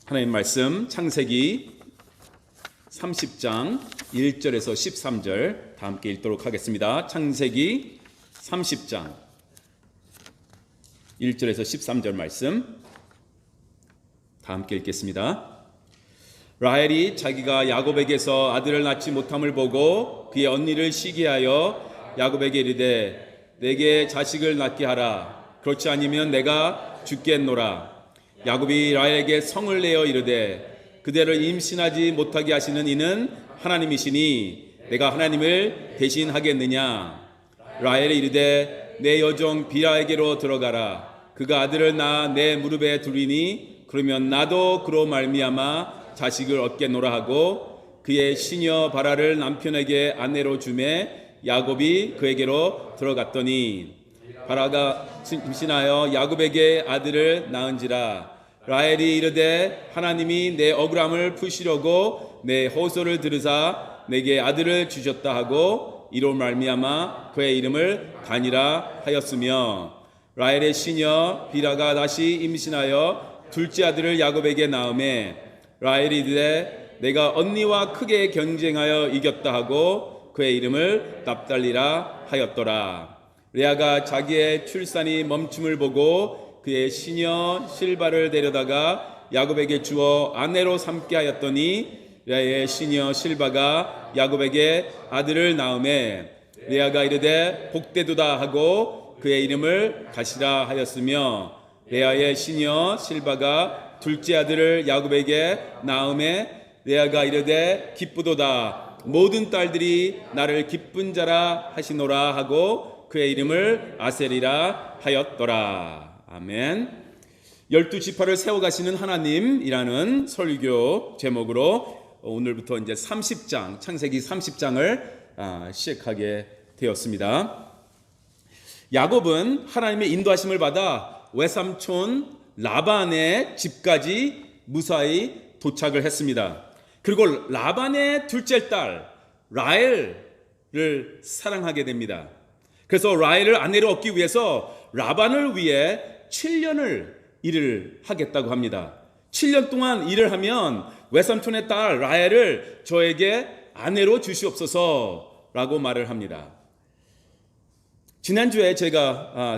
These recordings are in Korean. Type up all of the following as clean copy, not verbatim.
하나님 말씀 창세기 30장 1절에서 13절 다 함께 읽도록 하겠습니다. 창세기 30장 1절에서 13절 말씀 다 함께 읽겠습니다. 라헬이 자기가 야곱에게서 아들을 낳지 못함을 보고 그의 언니를 시기하여 야곱에게 이르되 내게 자식을 낳게 하라. 그렇지 아니면 내가 죽겠노라. 야곱이 라헬에게 성을 내어 이르되 그대를 임신하지 못하게 하시는 이는 하나님이시니 내가 하나님을 대신하겠느냐. 라헬이 이르되 내 여종 비라에게로 들어가라. 그가 아들을 낳아 내 무릎에 두리니 그러면 나도 그로 말미암아 자식을 얻겠노라 하고 그의 시녀 바라를 남편에게 아내로 주매 야곱이 그에게로 들어갔더니 바라가 임신하여 야곱에게 아들을 낳은지라. 라헬이 이르되 하나님이 내 억울함을 푸시려고 내 호소를 들으사 내게 아들을 주셨다 하고 이로 말미암아 그의 이름을 단이라 하였으며 라헬의 시녀 비라가 다시 임신하여 둘째 아들을 야곱에게 낳음에 라헬이 이르되 내가 언니와 크게 경쟁하여 이겼다 하고 그의 이름을 납달리라 하였더라. 레아가 자기의 출산이 멈춤을 보고 그의 시녀 실바를 데려다가 야곱에게 주어 아내로 삼게 하였더니 레아의 시녀 실바가 야곱에게 아들을 낳음에 레아가 이르되 복되도다 하고 그의 이름을 가시라 하였으며 레아의 시녀 실바가 둘째 아들을 야곱에게 낳음에 레아가 이르되 기쁘도다 모든 딸들이 나를 기쁜 자라 하시노라 하고 그의 이름을 아셀이라 하였더라. 아멘. 12지파를 세워가시는 하나님이라는 설교 제목으로 오늘부터 이제 30장 창세기 30장을 시작하게 되었습니다. 야곱은 하나님의 인도하심을 받아 외삼촌 라반의 집까지 무사히 도착을 했습니다. 그리고 라반의 둘째 딸 라헬을 사랑하게 됩니다. 그래서 라헬을 아내로 얻기 위해서 라반을 위해 7년을 일을 하겠다고 합니다. 7년 동안 일을 하면 외삼촌의 딸 라헬을 저에게 아내로 주시옵소서 라고 말을 합니다. 지난주에 제가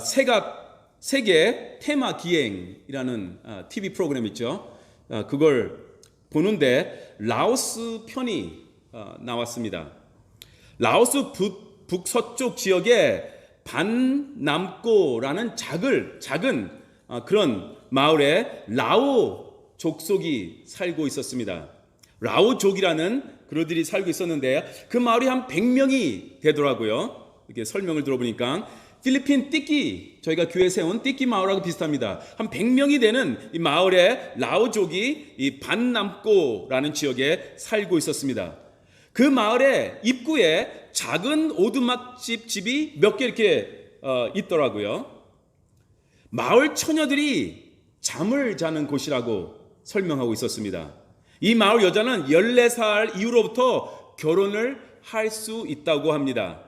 세계 테마 기행이라는 TV 프로그램 있죠. 그걸 보는데 라오스 편이 나왔습니다. 라오스 북서쪽 지역에 반남꼬라는 작은 그런 마을에 라오 족속이 살고 있었습니다. 라오족이라는 그들이 살고 있었는데 그 마을이 한 100명이 되더라고요. 이렇게 설명을 들어보니까 필리핀 띠끼, 저희가 교회 세운 띠끼 마을하고 비슷합니다. 한 100명이 되는 이 마을에 라오족이 이 반남꼬라는 지역에 살고 있었습니다. 그 마을의 입구에 작은 오두막집이 몇 개 이렇게 있더라고요. 마을 처녀들이 잠을 자는 곳이라고 설명하고 있었습니다. 이 마을 여자는 14살 이후로부터 결혼을 할 수 있다고 합니다.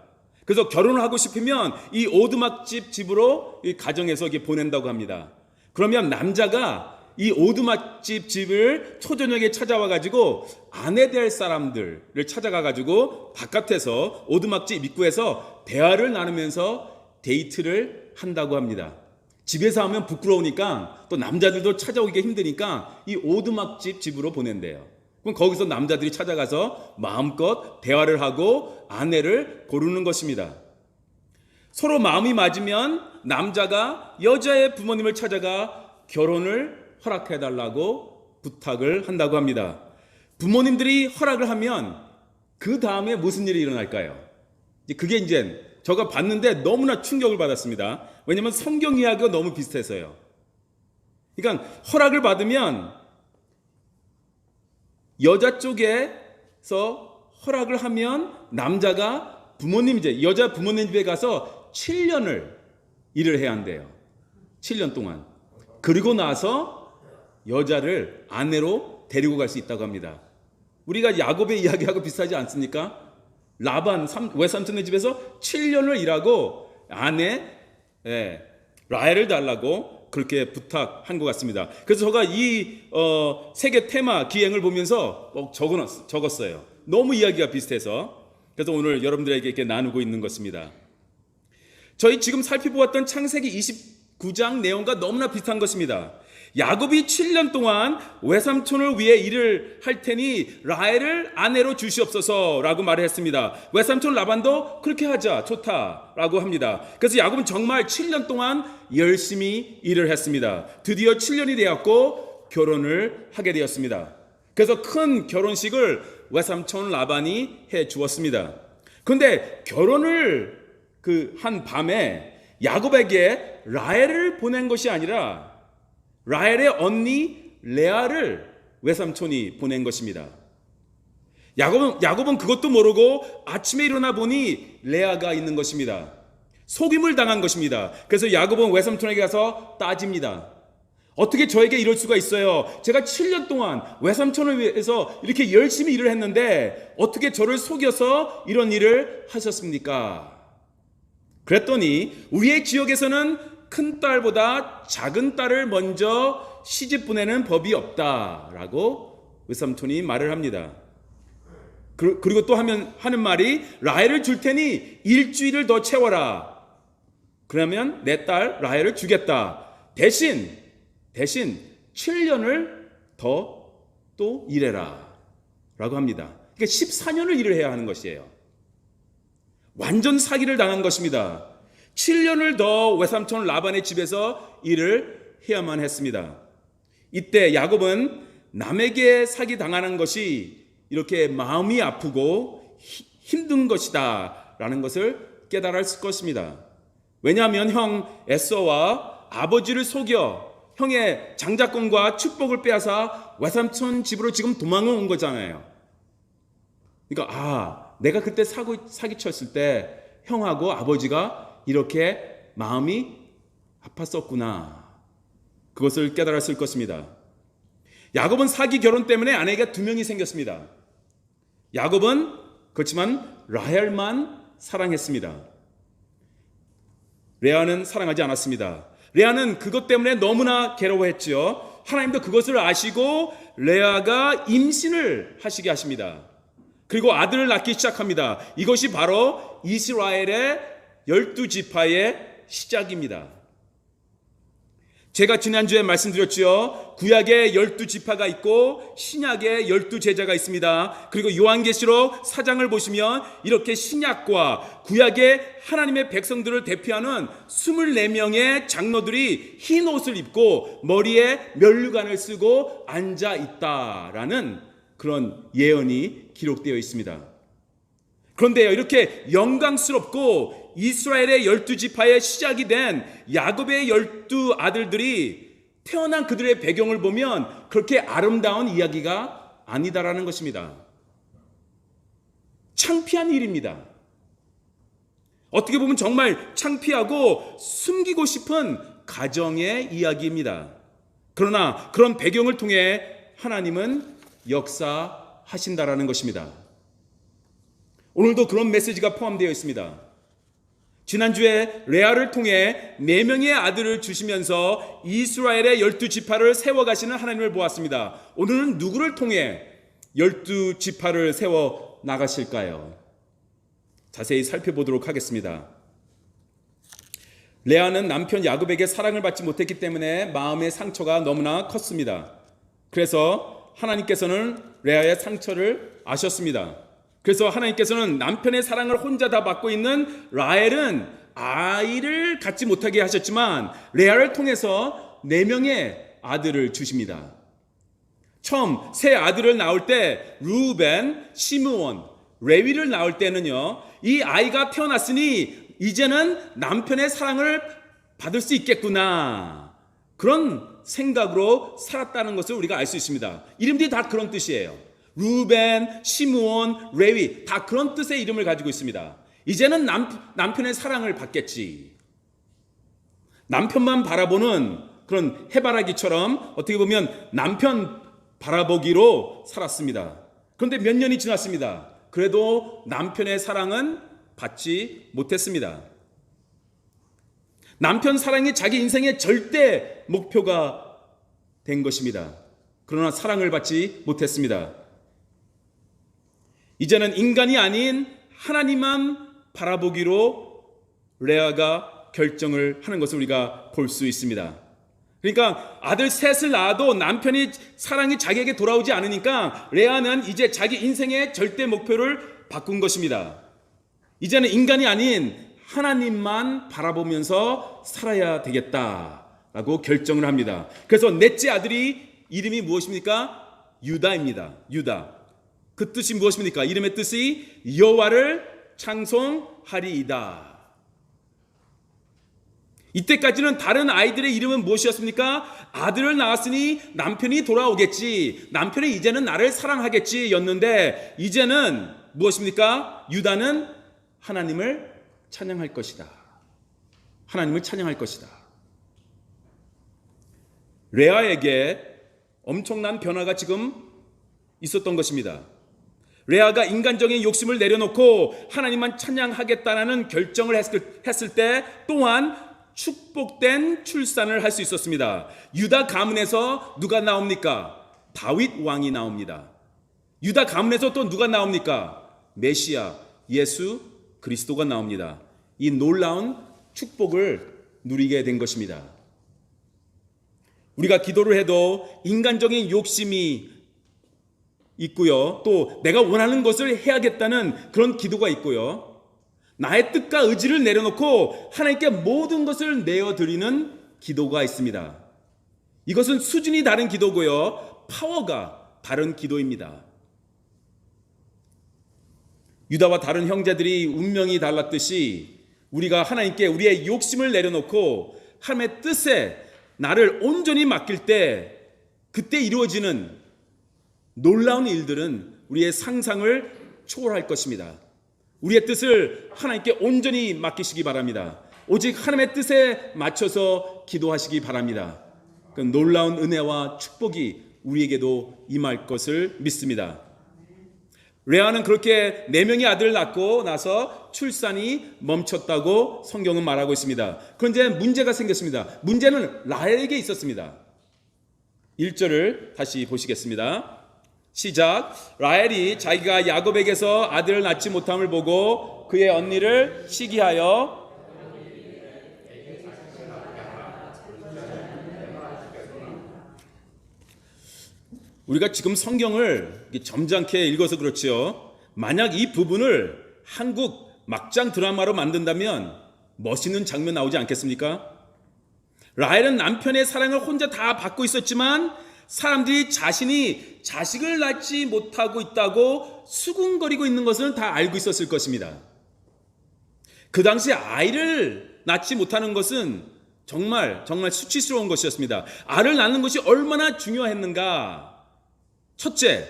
그래서 결혼을 하고 싶으면 이 오두막집 집으로 이 가정에서 이렇게 보낸다고 합니다. 그러면 남자가 이 오두막집 집을 초저녁에 찾아와 가지고 아내 될 사람들을 찾아가 가지고 바깥에서 오두막집 입구에서 대화를 나누면서 데이트를 한다고 합니다. 집에서 하면 부끄러우니까 또 남자들도 찾아오기가 힘드니까 이 오두막집 집으로 보낸대요. 그럼 거기서 남자들이 찾아가서 마음껏 대화를 하고 아내를 고르는 것입니다. 서로 마음이 맞으면 남자가 여자의 부모님을 찾아가 결혼을 허락해달라고 부탁을 한다고 합니다. 부모님들이 허락을 하면 그 다음에 무슨 일이 일어날까요? 그게 이제 제가 봤는데 너무나 충격을 받았습니다. 왜냐하면 성경 이야기가 너무 비슷해서요. 그러니까 허락을 받으면 여자 쪽에서 허락을 하면 남자가 여자 부모님 집에 가서 7년을 일을 해야 한대요. 7년 동안. 그리고 나서 여자를 아내로 데리고 갈 수 있다고 합니다. 우리가 야곱의 이야기하고 비슷하지 않습니까? 라반 외삼촌의 집에서 7년을 일하고 아내 라헬을 달라고 그렇게 부탁한 것 같습니다. 그래서 제가 이 세계 테마 기행을 보면서 적었어요. 너무 이야기가 비슷해서. 그래서 오늘 여러분들에게 이렇게 나누고 있는 것입니다. 저희 지금 살펴보았던 창세기 29장 내용과 너무나 비슷한 것입니다. 야곱이 7년 동안 외삼촌을 위해 일을 할 테니 라헬을 아내로 주시옵소서라고 말을 했습니다. 외삼촌 라반도 그렇게 하자, 좋다라고 합니다. 그래서 야곱은 정말 7년 동안 열심히 일을 했습니다. 드디어 7년이 되었고 결혼을 하게 되었습니다. 그래서 큰 결혼식을 외삼촌 라반이 해 주었습니다. 그런데 결혼을 한 밤에 야곱에게 라헬을 보낸 것이 아니라 라헬의 언니 레아를 외삼촌이 보낸 것입니다. 야곱은 그것도 모르고 아침에 일어나 보니 레아가 있는 것입니다. 속임을 당한 것입니다. 그래서 야곱은 외삼촌에게 가서 따집니다. 어떻게 저에게 이럴 수가 있어요? 제가 7년 동안 외삼촌을 위해서 이렇게 열심히 일을 했는데 어떻게 저를 속여서 이런 일을 하셨습니까? 그랬더니 우리의 지역에서는 큰 딸보다 작은 딸을 먼저 시집 보내는 법이 없다라고 외삼촌이 말을 합니다. 그리고 또 하는 말이 라헬을 줄 테니 일주일을 더 채워라. 그러면 내 딸 라헬을 주겠다. 대신 7년을 더 또 일해라 라고 합니다. 그러니까 14년을 일을 해야 하는 것이에요. 완전 사기를 당한 것입니다. 7년을 더 외삼촌 라반의 집에서 일을 해야만 했습니다. 이때 야곱은 남에게 사기 당하는 것이 이렇게 마음이 아프고 힘든 것이다 라는 것을 깨달았을 것입니다. 왜냐하면 형 에서와 아버지를 속여 형의 장자권과 축복을 빼앗아 외삼촌 집으로 지금 도망을 온 거잖아요. 그러니까 내가 그때 사기쳤을 때 형하고 아버지가 이렇게 마음이 아팠었구나. 그것을 깨달았을 것입니다. 야곱은 사기 결혼 때문에 아내가 2명이 생겼습니다. 야곱은 그렇지만 라헬만 사랑했습니다. 레아는 사랑하지 않았습니다. 레아는 그것 때문에 너무나 괴로워했지요. 하나님도 그것을 아시고 레아가 임신을 하시게 하십니다. 그리고 아들을 낳기 시작합니다. 이것이 바로 이스라엘의 12지파의 시작입니다. 제가 지난주에 말씀드렸죠. 구약에 12지파가 있고 신약에 12제자가 있습니다. 그리고 요한계시록 4장을 보시면 이렇게 신약과 구약의 하나님의 백성들을 대표하는 24명의 장로들이 흰 옷을 입고 머리에 면류관을 쓰고 앉아 있다라는 그런 예언이 기록되어 있습니다. 그런데요, 이렇게 영광스럽고 이스라엘의 12지파의 시작이 된 야곱의 12아들들이 태어난 그들의 배경을 보면 그렇게 아름다운 이야기가 아니다라는 것입니다. 창피한 일입니다. 어떻게 보면 정말 창피하고 숨기고 싶은 가정의 이야기입니다. 그러나 그런 배경을 통해 하나님은 역사하신다라는 것입니다. 오늘도 그런 메시지가 포함되어 있습니다. 지난주에 레아를 통해 4명의 아들을 주시면서 이스라엘의 12지파를 세워가시는 하나님을 보았습니다. 오늘은 누구를 통해 12지파를 세워 나가실까요? 자세히 살펴보도록 하겠습니다. 레아는 남편 야곱에게 사랑을 받지 못했기 때문에 마음의 상처가 너무나 컸습니다. 그래서 하나님께서는 레아의 상처를 아셨습니다. 그래서 하나님께서는 남편의 사랑을 혼자 다 받고 있는 라헬은 아이를 갖지 못하게 하셨지만 레아를 통해서 4명의 아들을 주십니다. 처음 세 아들을 낳을 때 루벤, 시므온, 레위를 낳을 때는요, 이 아이가 태어났으니 이제는 남편의 사랑을 받을 수 있겠구나, 그런 생각으로 살았다는 것을 우리가 알 수 있습니다. 이름들이 다 그런 뜻이에요. 루벤, 시므온, 레위, 다 그런 뜻의 이름을 가지고 있습니다. 이제는 남편의 사랑을 받겠지. 남편만 바라보는 그런 해바라기처럼 어떻게 보면 남편 바라보기로 살았습니다. 그런데 몇 년이 지났습니다. 그래도 남편의 사랑은 받지 못했습니다. 남편 사랑이 자기 인생의 절대 목표가 된 것입니다. 그러나 사랑을 받지 못했습니다. 이제는 인간이 아닌 하나님만 바라보기로 레아가 결정을 하는 것을 우리가 볼 수 있습니다. 그러니까 아들 셋을 낳아도 남편이 사랑이 자기에게 돌아오지 않으니까 레아는 이제 자기 인생의 절대 목표를 바꾼 것입니다. 이제는 인간이 아닌 하나님만 바라보면서 살아야 되겠다라고 결정을 합니다. 그래서 넷째 아들이 이름이 무엇입니까? 유다입니다. 유다. 그 뜻이 무엇입니까? 이름의 뜻이 여호와를 찬송하리이다. 이때까지는 다른 아이들의 이름은 무엇이었습니까? 아들을 낳았으니 남편이 돌아오겠지, 남편이 이제는 나를 사랑하겠지 였는데, 이제는 무엇입니까? 유다는 하나님을 찬양할 것이다. 하나님을 찬양할 것이다. 레아에게 엄청난 변화가 지금 있었던 것입니다. 레아가 인간적인 욕심을 내려놓고 하나님만 찬양하겠다라는 결정을 했을 때 또한 축복된 출산을 할 수 있었습니다. 유다 가문에서 누가 나옵니까? 다윗 왕이 나옵니다. 유다 가문에서 또 누가 나옵니까? 메시아, 예수 그리스도가 나옵니다. 이 놀라운 축복을 누리게 된 것입니다. 우리가 기도를 해도 인간적인 욕심이 있고요. 또 내가 원하는 것을 해야겠다는 그런 기도가 있고요. 나의 뜻과 의지를 내려놓고 하나님께 모든 것을 내어드리는 기도가 있습니다. 이것은 수준이 다른 기도고요. 파워가 다른 기도입니다. 유다와 다른 형제들이 운명이 달랐듯이 우리가 하나님께 우리의 욕심을 내려놓고 하나님의 뜻에 나를 온전히 맡길 때 그때 이루어지는 놀라운 일들은 우리의 상상을 초월할 것입니다. 우리의 뜻을 하나님께 온전히 맡기시기 바랍니다. 오직 하나님의 뜻에 맞춰서 기도하시기 바랍니다. 그 놀라운 은혜와 축복이 우리에게도 임할 것을 믿습니다. 레아는 그렇게 4명의 아들을 낳고 나서 출산이 멈췄다고 성경은 말하고 있습니다. 그런데 문제가 생겼습니다. 문제는 라헬에게 있었습니다. 1절을 다시 보시겠습니다. 시작. 라헬이 자기가 야곱에게서 아들을 낳지 못함을 보고 그의 언니를 시기하여 우리가 지금 성경을 점잖게 읽어서 그렇지요. 만약 이 부분을 한국 막장 드라마로 만든다면 멋있는 장면 나오지 않겠습니까? 라헬은 남편의 사랑을 혼자 다 받고 있었지만 사람들이 자신이 자식을 낳지 못하고 있다고 수군거리고 있는 것을 다 알고 있었을 것입니다. 그 당시 아이를 낳지 못하는 것은 정말 수치스러운 것이었습니다. 아이를 낳는 것이 얼마나 중요했는가. 첫째,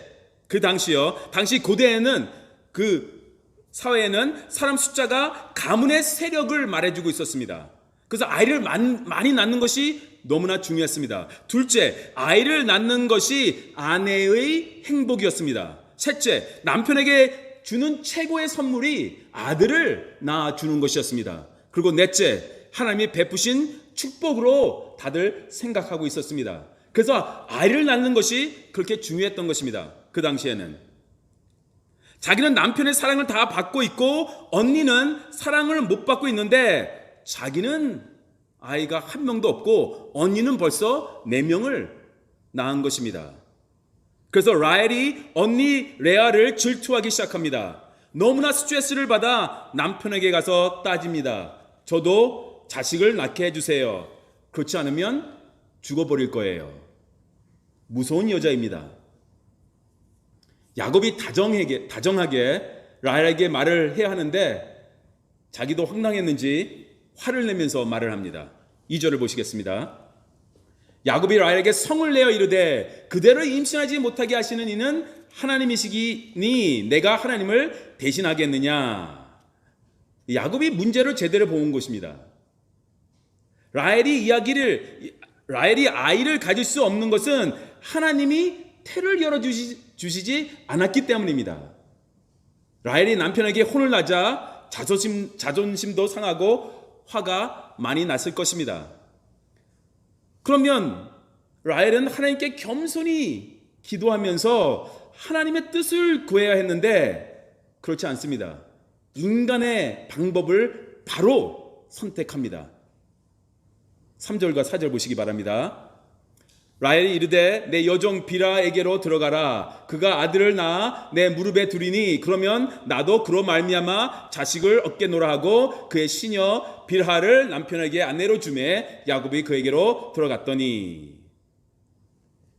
그 당시요. 당시 고대에는 그 사회에는 사람 숫자가 가문의 세력을 말해주고 있었습니다. 그래서 아이를 많이 낳는 것이 너무나 중요했습니다. 둘째, 아이를 낳는 것이 아내의 행복이었습니다. 셋째, 남편에게 주는 최고의 선물이 아들을 낳아주는 것이었습니다. 그리고 넷째, 하나님이 베푸신 축복으로 다들 생각하고 있었습니다. 그래서 아이를 낳는 것이 그렇게 중요했던 것입니다. 그 당시에는. 자기는 남편의 사랑을 다 받고 있고 언니는 사랑을 못 받고 있는데 자기는 아이가 한 명도 없고 언니는 벌써 4명을 낳은 것입니다. 그래서 라헬이 언니 레아를 질투하기 시작합니다. 너무나 스트레스를 받아 남편에게 가서 따집니다. 저도 자식을 낳게 해주세요. 그렇지 않으면 죽어버릴 거예요. 무서운 여자입니다. 야곱이 다정하게 라헬에게 말을 해야 하는데 자기도 황당했는지 화를 내면서 말을 합니다. 2절을 보시겠습니다. 야곱이 라헬에게 성을 내어 이르되 그대를 임신하지 못하게 하시는 이는 하나님이시기니 내가 하나님을 대신하겠느냐. 야곱이 문제를 제대로 본 것입니다. 라헬이 아이를 가질 수 없는 것은 하나님이 태를 열어주시지 않았기 때문입니다. 라헬이 남편에게 혼을 나자 자존심도 상하고 화가 많이 났을 것입니다. 그러면 라헬은 하나님께 겸손히 기도하면서 하나님의 뜻을 구해야 했는데 그렇지 않습니다. 인간의 방법을 바로 선택합니다. 3절과 4절 보시기 바랍니다. 라헬이 이르되 내 여종 빌하에게로 들어가라. 그가 아들을 낳아 내 무릎에 두리니 그러면 나도 그로 말미암아 자식을 얻게 노라 하고 그의 시녀 빌하를 남편에게 아내로 주매 야곱이 그에게로 들어갔더니.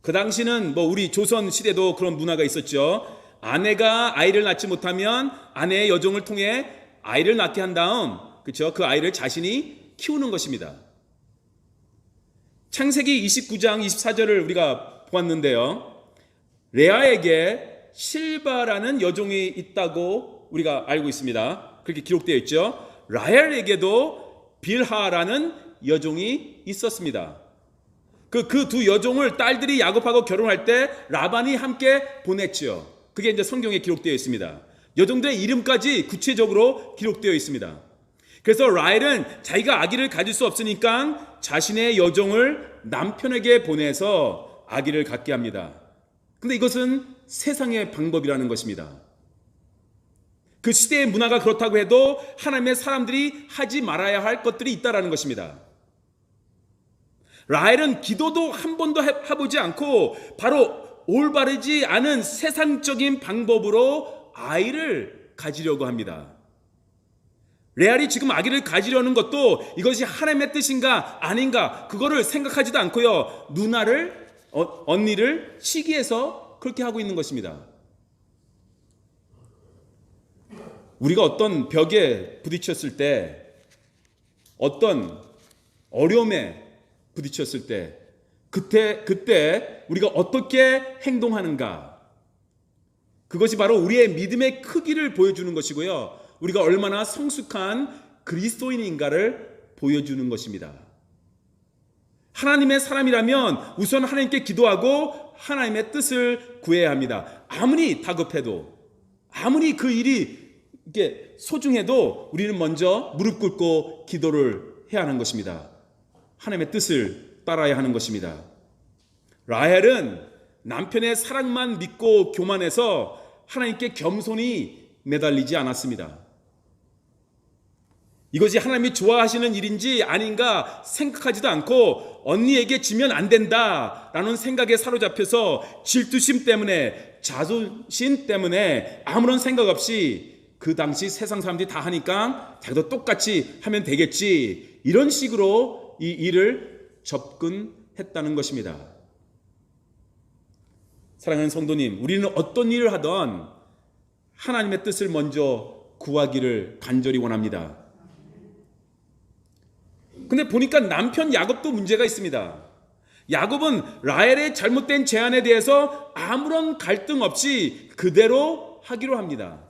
그 당시는 우리 조선 시대도 그런 문화가 있었죠. 아내가 아이를 낳지 못하면 아내의 여종을 통해 아이를 낳게 한 다음 그렇죠? 그 아이를 자신이 키우는 것입니다. 창세기 29장 24절을 우리가 보았는데요. 레아에게 실바라는 여종이 있다고 우리가 알고 있습니다. 그렇게 기록되어 있죠. 라헬에게도 빌하라는 여종이 있었습니다. 그 두 여종을 딸들이 야곱하고 결혼할 때 라반이 함께 보냈죠. 그게 이제 성경에 기록되어 있습니다. 여종들의 이름까지 구체적으로 기록되어 있습니다. 그래서 라헬은 자기가 아기를 가질 수 없으니까 자신의 여종을 남편에게 보내서 아기를 갖게 합니다. 근데 이것은 세상의 방법이라는 것입니다. 그 시대의 문화가 그렇다고 해도 하나님의 사람들이 하지 말아야 할 것들이 있다라는 것입니다. 라헬은 기도도 한 번도 해보지 않고 바로 올바르지 않은 세상적인 방법으로 아이를 가지려고 합니다. 레알이 지금 아기를 가지려는 것도 이것이 하나님의 뜻인가 아닌가 그거를 생각하지도 않고요. 누나를 언니를 시기해서 그렇게 하고 있는 것입니다. 우리가 어떤 벽에 부딪혔을 때 어떤 어려움에 부딪혔을 때 그때 우리가 어떻게 행동하는가 그것이 바로 우리의 믿음의 크기를 보여주는 것이고요. 우리가 얼마나 성숙한 그리스도인인가를 보여주는 것입니다. 하나님의 사람이라면 우선 하나님께 기도하고 하나님의 뜻을 구해야 합니다. 아무리 다급해도 아무리 그 일이 이게 소중해도 우리는 먼저 무릎 꿇고 기도를 해야 하는 것입니다. 하나님의 뜻을 따라야 하는 것입니다. 라헬은 남편의 사랑만 믿고 교만해서 하나님께 겸손히 매달리지 않았습니다. 이것이 하나님이 좋아하시는 일인지 아닌가 생각하지도 않고 언니에게 지면 안 된다라는 생각에 사로잡혀서 질투심 때문에 자존심 때문에 아무런 생각 없이 그 당시 세상 사람들이 다 하니까 자기도 똑같이 하면 되겠지 이런 식으로 이 일을 접근했다는 것입니다. 사랑하는 성도님, 우리는 어떤 일을 하든 하나님의 뜻을 먼저 구하기를 간절히 원합니다. 근데 보니까 남편 야곱도 문제가 있습니다. 야곱은 라헬의 잘못된 제안에 대해서 아무런 갈등 없이 그대로 하기로 합니다.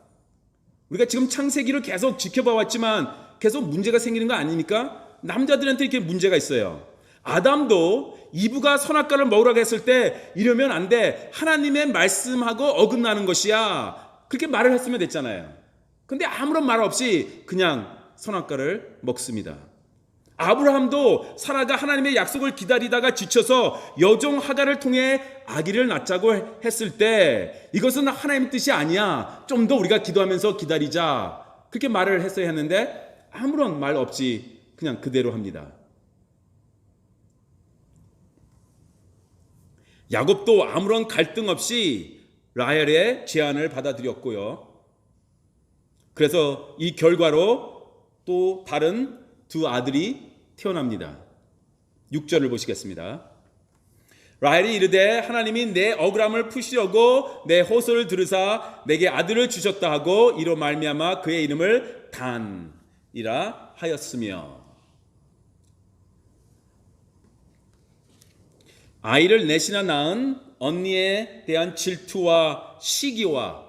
우리가 지금 창세기를 계속 지켜봐 왔지만 계속 문제가 생기는 거 아닙니까? 남자들한테 이렇게 문제가 있어요. 아담도 이브가 선악과를 먹으라고 했을 때 이러면 안 돼. 하나님의 말씀하고 어긋나는 것이야. 그렇게 말을 했으면 됐잖아요. 근데 아무런 말 없이 그냥 선악과를 먹습니다. 아브라함도 사라가 하나님의 약속을 기다리다가 지쳐서 여종 하갈을 통해 아기를 낳자고 했을 때 이것은 하나님의 뜻이 아니야. 좀 더 우리가 기도하면서 기다리자. 그렇게 말을 했어야 했는데 아무런 말 없이 그냥 그대로 합니다. 야곱도 아무런 갈등 없이 라헬의 제안을 받아들였고요. 그래서 이 결과로 또 다른 두 아들이 태어납니다. 6절을 보시겠습니다. 라헬이 이르되 하나님이 내 억울함을 푸시려고 내 호소를 들으사 내게 아들을 주셨다 하고 이로 말미암아 그의 이름을 단이라 하였으며. 아이를 넷이나 낳은 언니에 대한 질투와 시기와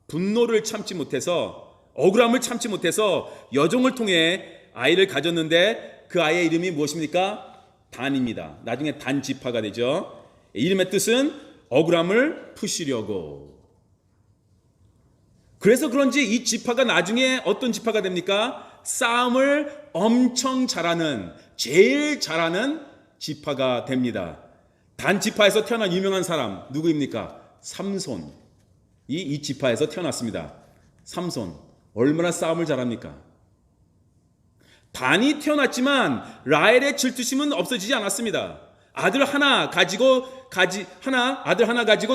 분노를 참지 못해서 억울함을 참지 못해서 여종을 통해 아이를 가졌는데 그 아이의 이름이 무엇입니까? 단입니다. 나중에 단 지파가 되죠. 이름의 뜻은 억울함을 푸시려고. 그래서 그런지 이 지파가 나중에 어떤 지파가 됩니까? 싸움을 엄청 잘하는, 제일 잘하는 지파가 됩니다. 단 지파에서 태어난 유명한 사람 누구입니까? 삼손. 이 지파에서 태어났습니다. 삼손. 얼마나 싸움을 잘합니까? 단이 태어났지만 라헬의 질투심은 없어지지 않았습니다. 아들 하나 가지고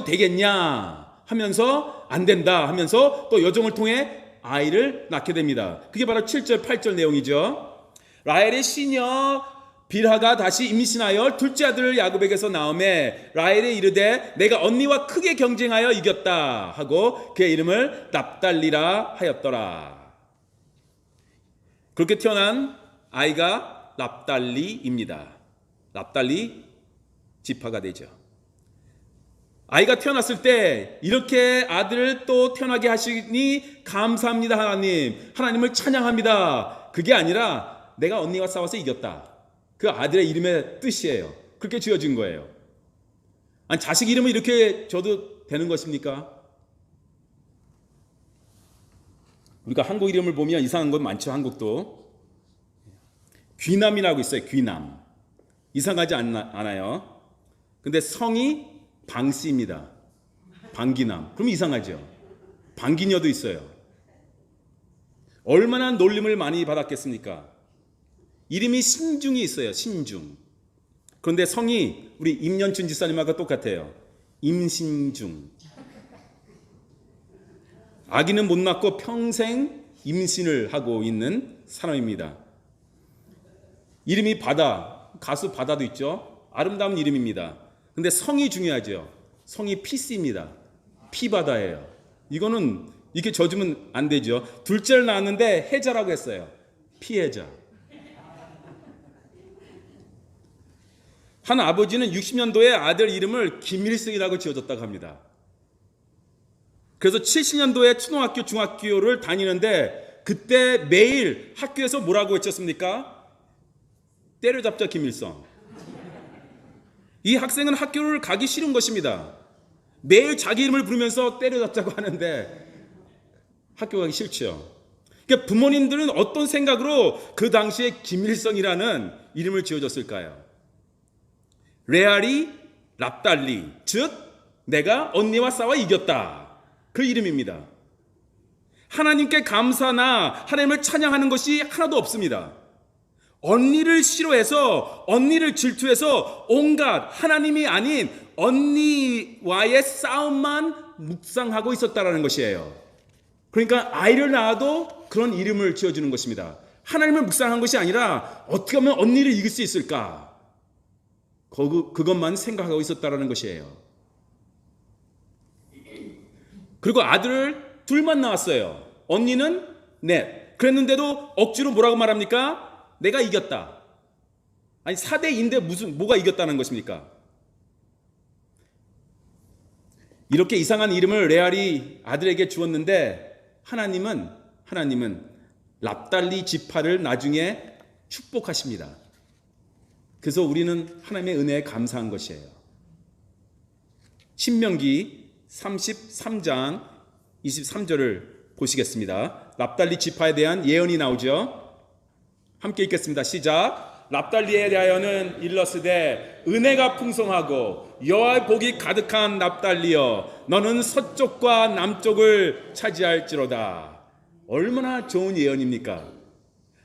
되겠냐 하면서 안 된다 하면서 또 여종을 통해 아이를 낳게 됩니다. 그게 바로 7절 8절 내용이죠. 라헬의 시녀 빌하가 다시 임신하여 둘째 아들을 야곱에게서 낳음에 라헬이 이르되 내가 언니와 크게 경쟁하여 이겼다 하고 그의 이름을 납달리라 하였더라. 그렇게 태어난 아이가 납달리입니다. 납달리 지파가 되죠. 아이가 태어났을 때 이렇게 아들을 또 태어나게 하시니 감사합니다 하나님. 하나님을 찬양합니다. 그게 아니라 내가 언니와 싸워서 이겼다. 그 아들의 이름의 뜻이에요. 그렇게 지어진 거예요. 아니, 자식 이름을 이렇게 줘도 되는 것입니까? 우리가 한국 이름을 보면 이상한 건 많죠. 한국도 귀남이라고 있어요. 귀남. 이상하지 않아요. 근데 성이 방씨입니다. 방기남. 그럼 이상하죠. 방기녀도 있어요. 얼마나 놀림을 많이 받았겠습니까? 이름이 신중이 있어요. 신중. 그런데 성이 우리 임연춘 지사님하고 똑같아요. 임신중. 아기는 못 낳고 평생 임신을 하고 있는 사람입니다. 이름이 바다, 가수 바다도 있죠. 아름다운 이름입니다. 근데 성이 중요하죠. 성이 피스입니다. 피바다예요. 이거는 이렇게 져주면 안 되죠. 둘째를 낳았는데 해자라고 했어요. 피해자. 한 아버지는 60년도에 아들 이름을 김일성이라고 지어줬다고 합니다. 그래서 70년도에 초등학교, 중학교를 다니는데 그때 매일 학교에서 뭐라고 외쳤습니까? 때려잡자 김일성. 이 학생은 학교를 가기 싫은 것입니다. 매일 자기 이름을 부르면서 때려잡자고 하는데 학교 가기 싫죠. 그러니까 부모님들은 어떤 생각으로 그 당시에 김일성이라는 이름을 지어줬을까요? 레알이 납달리, 즉 내가 언니와 싸워 이겼다. 그 이름입니다. 하나님께 감사나 하나님을 찬양하는 것이 하나도 없습니다. 언니를 싫어해서, 언니를 질투해서 온갖 하나님이 아닌 언니와의 싸움만 묵상하고 있었다라는 것이에요. 그러니까 아이를 낳아도 그런 이름을 지어주는 것입니다. 하나님을 묵상한 것이 아니라 어떻게 하면 언니를 이길 수 있을까? 그것만 생각하고 있었다라는 것이에요. 그리고 아들을 둘만 낳았어요. 언니는 넷. 그랬는데도 억지로 뭐라고 말합니까? 내가 이겼다. 아니 4대2인데 뭐가 이겼다는 것입니까? 이렇게 이상한 이름을 레알이 아들에게 주었는데 하나님은 납달리 지파를 나중에 축복하십니다. 그래서 우리는 하나님의 은혜에 감사한 것이에요. 신명기 33장 23절을 보시겠습니다. 납달리 지파에 대한 예언이 나오죠. 함께 읽겠습니다. 시작. 납달리에 대하여는 일러스되 은혜가 풍성하고 여호와의 복이 가득한 납달리여 너는 서쪽과 남쪽을 차지할지로다. 얼마나 좋은 예언입니까?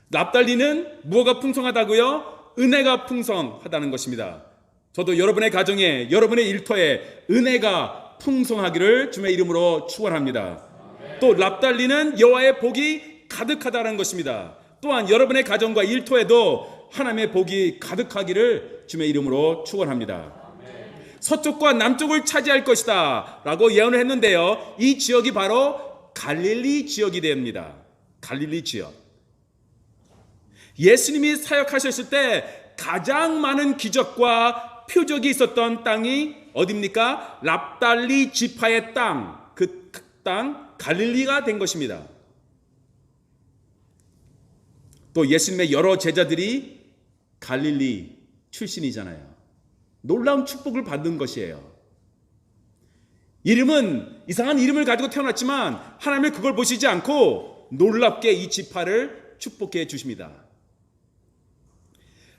납달리는 무엇가 풍성하다고요? 은혜가 풍성하다는 것입니다. 저도 여러분의 가정에, 여러분의 일터에 은혜가 풍성하기를 주의 이름으로 축원합니다. 또 납달리는 여호와의 복이 가득하다는 것입니다. 또한 여러분의 가정과 일터에도 하나님의 복이 가득하기를 주의 이름으로 축원합니다. 서쪽과 남쪽을 차지할 것이다 라고 예언을 했는데요, 이 지역이 바로 갈릴리 지역이 됩니다. 갈릴리 지역. 예수님이 사역하셨을 때 가장 많은 기적과 표적이 있었던 땅이 어디입니까? 납달리 지파의 땅, 그 땅 갈릴리가 된 것입니다. 또 예수님의 여러 제자들이 갈릴리 출신이잖아요. 놀라운 축복을 받은 것이에요. 이상한 이름을 가지고 태어났지만 하나님은 그걸 보시지 않고 놀랍게 이 지파를 축복해 주십니다.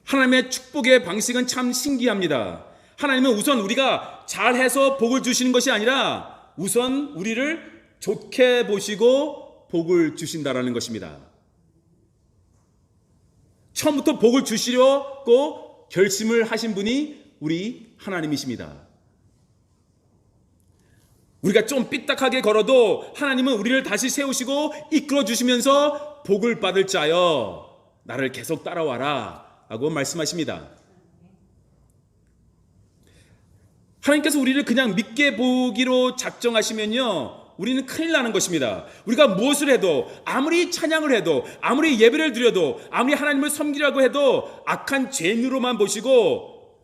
하나님의 축복의 방식은 참 신기합니다. 하나님은 우선 우리가 잘해서 복을 주시는 것이 아니라 우선 우리를 좋게 보시고 복을 주신다라는 것입니다. 처음부터 복을 주시려고 결심을 하신 분이 우리 하나님이십니다. 우리가 좀 삐딱하게 걸어도 하나님은 우리를 다시 세우시고 이끌어 주시면서 복을 받을 자여 나를 계속 따라와라 라고 말씀하십니다. 하나님께서 우리를 그냥 믿게 보기로 작정하시면요, 우리는 큰일 나는 것입니다. 우리가 무엇을 해도, 아무리 찬양을 해도, 아무리 예배를 드려도, 아무리 하나님을 섬기려고 해도 악한 죄인으로만 보시고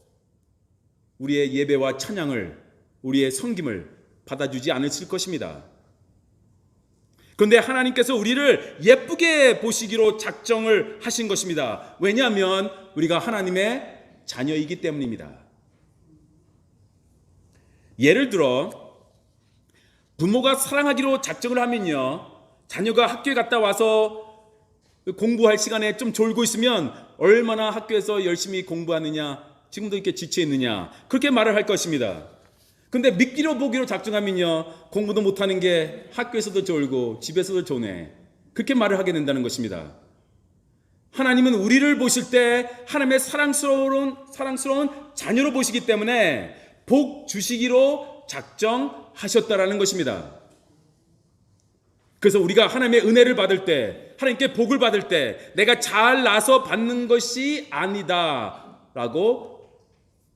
우리의 예배와 찬양을, 우리의 섬김을 받아주지 않으실 것입니다. 그런데 하나님께서 우리를 예쁘게 보시기로 작정을 하신 것입니다. 왜냐하면 우리가 하나님의 자녀이기 때문입니다. 예를 들어 부모가 사랑하기로 작정을 하면요, 자녀가 학교에 갔다 와서 공부할 시간에 좀 졸고 있으면 얼마나 학교에서 열심히 공부하느냐, 지금도 이렇게 지쳐 있느냐, 그렇게 말을 할 것입니다. 근데 믿기로 보기로 작정하면요, 공부도 못하는 게 학교에서도 졸고 집에서도 조네, 그렇게 말을 하게 된다는 것입니다. 하나님은 우리를 보실 때 하나님의 사랑스러운 자녀로 보시기 때문에 복 주시기로 작정하셨다라는 것입니다. 그래서 우리가 하나님의 은혜를 받을 때, 하나님께 복을 받을 때 내가 잘나서 받는 것이 아니다 라고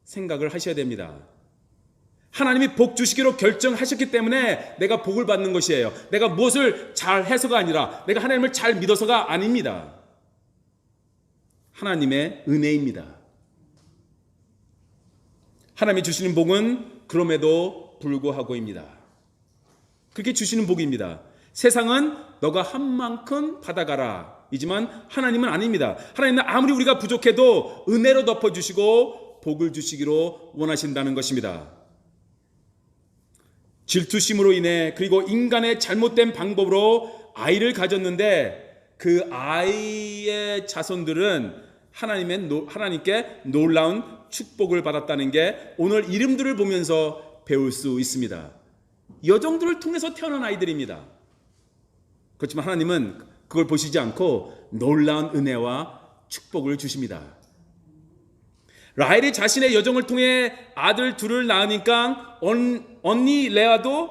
생각을 하셔야 됩니다. 하나님이 복 주시기로 결정하셨기 때문에 내가 복을 받는 것이에요. 내가 무엇을 잘해서가 아니라, 내가 하나님을 잘 믿어서가 아닙니다. 하나님의 은혜입니다. 하나님이 주시는 복은 그럼에도 불구하고입니다. 그렇게 주시는 복입니다. 세상은 너가 한 만큼 받아가라 이지만 하나님은 아닙니다. 하나님은 아무리 우리가 부족해도 은혜로 덮어주시고 복을 주시기로 원하신다는 것입니다. 질투심으로 인해, 그리고 인간의 잘못된 방법으로 아이를 가졌는데 그 아이의 자손들은 하나님께 놀라운 축복을 받았다는 게 오늘 이름들을 보면서 배울 수 있습니다. 여종들을 통해서 태어난 아이들입니다. 그렇지만 하나님은 그걸 보시지 않고 놀라운 은혜와 축복을 주십니다. 라헬이 자신의 여종을 통해 아들 둘을 낳으니까 언니 레아도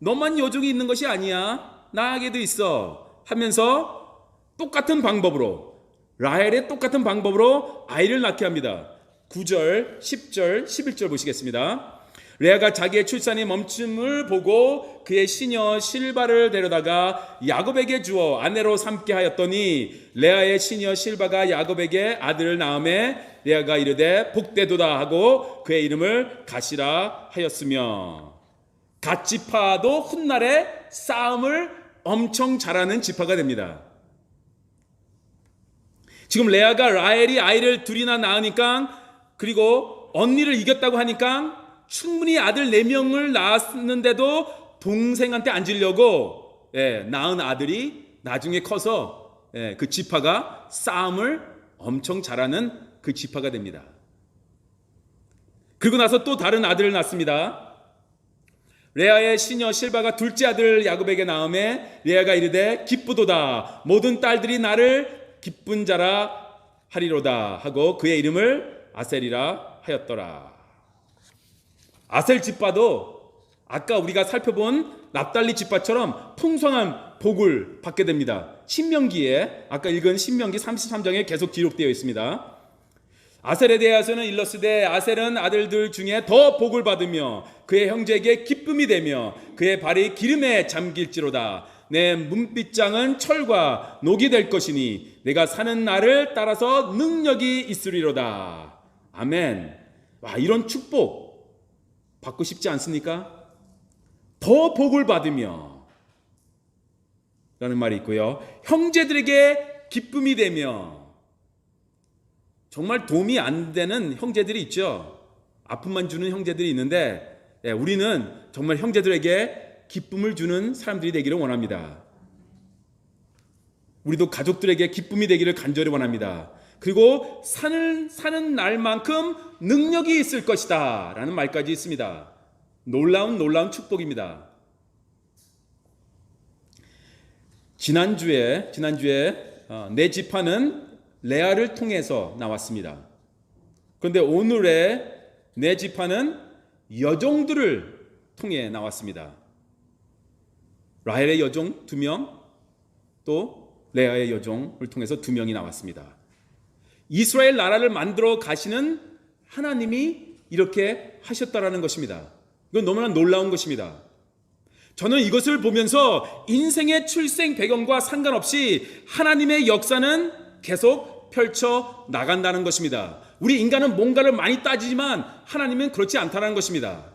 너만 여종이 있는 것이 아니야, 나에게도 있어 하면서 똑같은 방법으로, 라헬의 똑같은 방법으로 아이를 낳게 합니다. 9절, 10절, 11절 보시겠습니다. 레아가 자기의 출산이 멈춤을 보고 그의 시녀 실바를 데려다가 야곱에게 주어 아내로 삼게 하였더니 레아의 시녀 실바가 야곱에게 아들을 낳음에 레아가 이르되 복되도다 하고 그의 이름을 갓이라 하였으며, 갓지파도 훗날에 싸움을 엄청 잘하는 지파가 됩니다. 지금 레아가 라헬이 아이를 둘이나 낳으니까, 그리고 언니를 이겼다고 하니까 충분히 아들 4명을 낳았는데도 동생한테 안 지려고 낳은 아들이 나중에 커서 그 지파가 싸움을 엄청 잘하는 그 지파가 됩니다. 그리고 나서 또 다른 아들을 낳습니다. 레아의 시녀 실바가 둘째 아들 야곱에게 낳음에 레아가 이르되 기쁘도다, 모든 딸들이 나를 기쁜 자라 하리로다 하고 그의 이름을 아셀이라 하였더라. 아셀 지파도 아까 우리가 살펴본 납달리 지파처럼 풍성한 복을 받게 됩니다. 신명기에, 아까 읽은 신명기 33장에 계속 기록되어 있습니다. 아셀에 대해서는 일러스되 아셀은 아들들 중에 더 복을 받으며 그의 형제에게 기쁨이 되며 그의 발이 기름에 잠길지로다. 내 문빗장은 철과 녹이 될 것이니 내가 사는 날을 따라서 능력이 있으리로다. 아멘. 와, 이런 축복 받고 싶지 않습니까? 더 복을 받으며 라는 말이 있고요, 형제들에게 기쁨이 되며. 정말 도움이 안 되는 형제들이 있죠. 아픔만 주는 형제들이 있는데 우리는 정말 형제들에게 기쁨을 주는 사람들이 되기를 원합니다. 우리도 가족들에게 기쁨이 되기를 간절히 원합니다. 그리고 사는 날만큼 능력이 있을 것이다 라는 말까지 있습니다. 놀라운 축복입니다. 지난주에 네 지파는 레아를 통해서 나왔습니다. 그런데 오늘의 네 지파는 여종들을 통해 나왔습니다. 라헬의 여종 2명, 또 레아의 여종을 통해서 2명이 나왔습니다. 이스라엘 나라를 만들어 가시는 하나님이 이렇게 하셨다라는 것입니다. 이건 너무나 놀라운 것입니다. 저는 이것을 보면서 인생의 출생 배경과 상관없이 하나님의 역사는 계속 펼쳐 나간다는 것입니다. 우리 인간은 뭔가를 많이 따지지만 하나님은 그렇지 않다는 것입니다.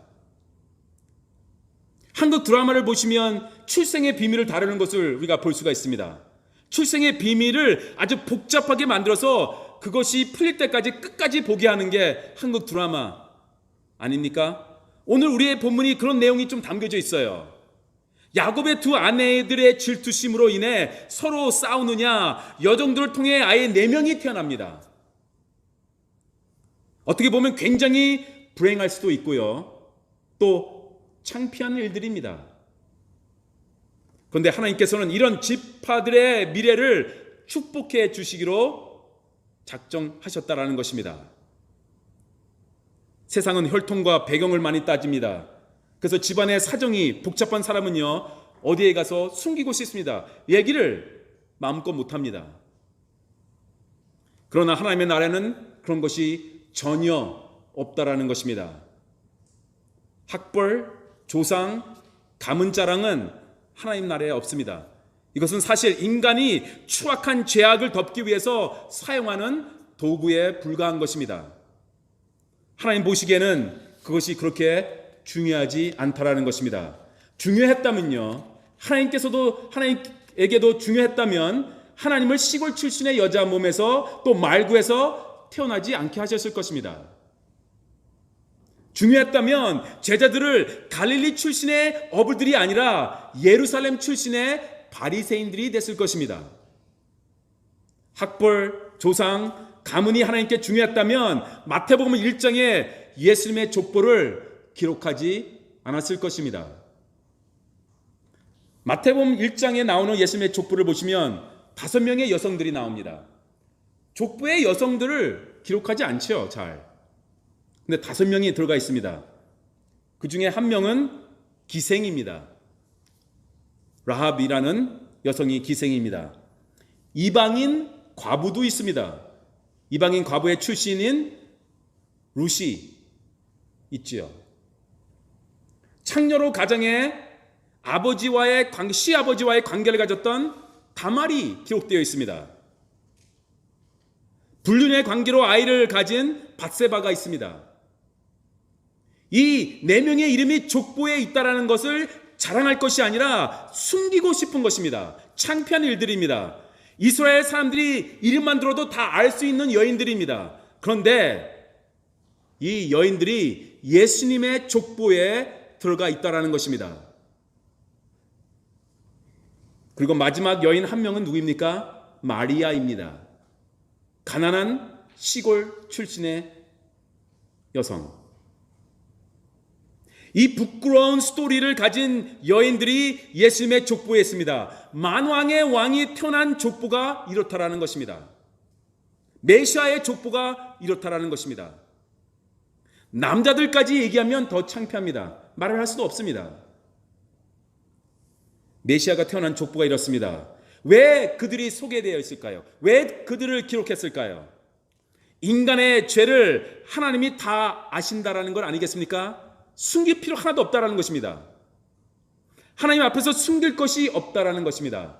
한국 드라마를 보시면 출생의 비밀을 다루는 것을 우리가 볼 수가 있습니다. 출생의 비밀을 아주 복잡하게 만들어서 그것이 풀릴 때까지 끝까지 보게 하는 게 한국 드라마 아닙니까? 오늘 우리의 본문이 그런 내용이 좀 담겨져 있어요. 야곱의 2 아내들의 질투심으로 인해 서로 싸우느냐, 여종들을 통해 아예 4명이 태어납니다. 어떻게 보면 굉장히 불행할 수도 있고요, 또 창피한 일들입니다. 그런데 하나님께서는 이런 지파들의 미래를 축복해 주시기로 작정하셨다라는 것입니다. 세상은 혈통과 배경을 많이 따집니다. 그래서 집안의 사정이 복잡한 사람은요, 어디에 가서 숨기고 싶습니다. 얘기를 마음껏 못합니다. 그러나 하나님의 나라에는 그런 것이 전혀 없다라는 것입니다. 학벌, 조상, 가문 자랑은 하나님 나라에 없습니다. 이것은 사실 인간이 추악한 죄악을 덮기 위해서 사용하는 도구에 불과한 것입니다. 하나님 보시기에는 그것이 그렇게 중요하지 않다라는 것입니다. 중요했다면요, 하나님에게도 중요했다면 하나님을 시골 출신의 여자 몸에서 또 말구에서 태어나지 않게 하셨을 것입니다. 중요했다면 제자들을 갈릴리 출신의 어부들이 아니라 예루살렘 출신의 바리새인들이 됐을 것입니다. 학벌, 조상, 가문이 하나님께 중요했다면 마태복음 1장에 예수님의 족보를 기록하지 않았을 것입니다. 마태복음 1장에 나오는 예수님의 족보를 보시면 5명의 여성들이 나옵니다. 족보의 여성들을 기록하지 않죠, 잘. 근데 5명이 들어가 있습니다. 그 중에 한 명은 기생입니다. 라합이라는 여성이 기생입니다. 이방인 과부도 있습니다. 이방인 과부의 출신인 루시 있지요. 창녀로 가정에 시아버지와의 관계를 가졌던 다말이 기록되어 있습니다. 불륜의 관계로 아이를 가진 밧세바가 있습니다. 이 4명의 이름이 족보에 있다라는 것을 자랑할 것이 아니라 숨기고 싶은 것입니다. 창피한 일들입니다. 이스라엘 사람들이 이름만 들어도 다 알 수 있는 여인들입니다. 그런데 이 여인들이 예수님의 족보에 들어가 있다라는 것입니다. 그리고 마지막 여인 한 명은 누구입니까? 마리아입니다. 가난한 시골 출신의 여성. 이 부끄러운 스토리를 가진 여인들이 예수님의 족보에 있습니다. 만왕의 왕이 태어난 족보가 이렇다라는 것입니다. 메시아의 족보가 이렇다라는 것입니다. 남자들까지 얘기하면 더 창피합니다. 말을 할 수도 없습니다. 메시아가 태어난 족보가 이렇습니다. 왜 그들이 소개되어 있을까요? 왜 그들을 기록했을까요? 인간의 죄를 하나님이 다 아신다라는 걸 아니겠습니까? 숨길 필요 하나도 없다라는 것입니다. 하나님 앞에서 숨길 것이 없다라는 것입니다.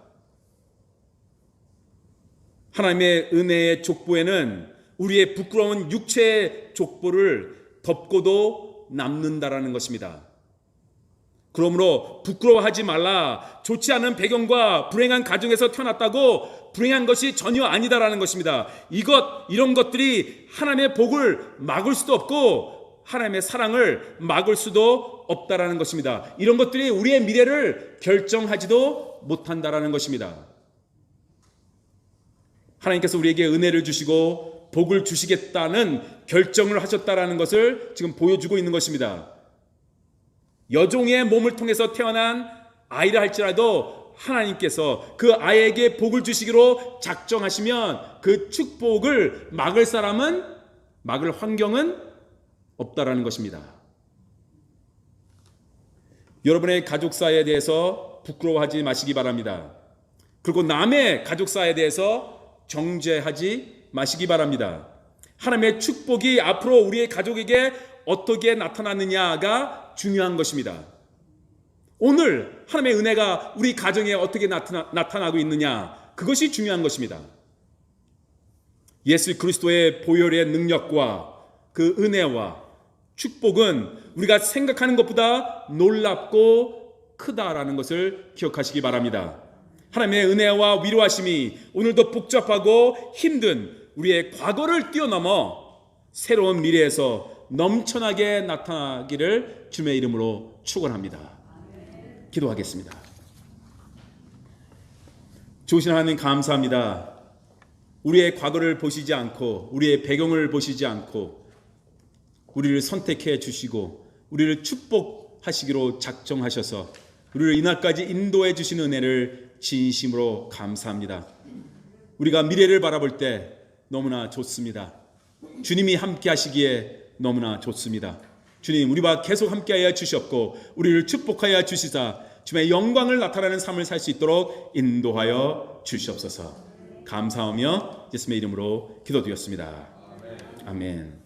하나님의 은혜의 족보에는 우리의 부끄러운 육체의 족보를 덮고도 남는다라는 것입니다. 그러므로 부끄러워하지 말라. 좋지 않은 배경과 불행한 가정에서 태어났다고 불행한 것이 전혀 아니다라는 것입니다. 이런 것들이 하나님의 복을 막을 수도 없고 하나님의 사랑을 막을 수도 없다라는 것입니다. 이런 것들이 우리의 미래를 결정하지도 못한다라는 것입니다. 하나님께서 우리에게 은혜를 주시고 복을 주시겠다는 결정을 하셨다라는 것을 지금 보여주고 있는 것입니다. 여종의 몸을 통해서 태어난 아이라 할지라도 하나님께서 그 아이에게 복을 주시기로 작정하시면 그 축복을 막을 사람은, 막을 환경은 없다라는 것입니다. 여러분의 가족사에 대해서 부끄러워하지 마시기 바랍니다. 그리고 남의 가족사에 대해서 정죄하지 마시기 바랍니다. 하나님의 축복이 앞으로 우리의 가족에게 어떻게 나타나느냐가 중요한 것입니다. 오늘 하나님의 은혜가 우리 가정에 어떻게 나타나고 있느냐, 그것이 중요한 것입니다. 예수 그리스도의 보혈의 능력과 그 은혜와 축복은 우리가 생각하는 것보다 놀랍고 크다라는 것을 기억하시기 바랍니다. 하나님의 은혜와 위로하심이 오늘도 복잡하고 힘든 우리의 과거를 뛰어넘어 새로운 미래에서 넘쳐나게 나타나기를 주님의 이름으로 축원합니다. 기도하겠습니다. 좋으신 하나님 감사합니다. 우리의 과거를 보시지 않고 우리의 배경을 보시지 않고 우리를 선택해 주시고 우리를 축복하시기로 작정하셔서 우리를 이날까지 인도해 주신 은혜를 진심으로 감사합니다. 우리가 미래를 바라볼 때 너무나 좋습니다. 주님이 함께 하시기에 너무나 좋습니다. 주님, 우리와 계속 함께하여 주시옵고 우리를 축복하여 주시사 주님의 영광을 나타나는 삶을 살 수 있도록 인도하여 주시옵소서. 감사하며 예수님의 이름으로 기도드렸습니다. 아멘.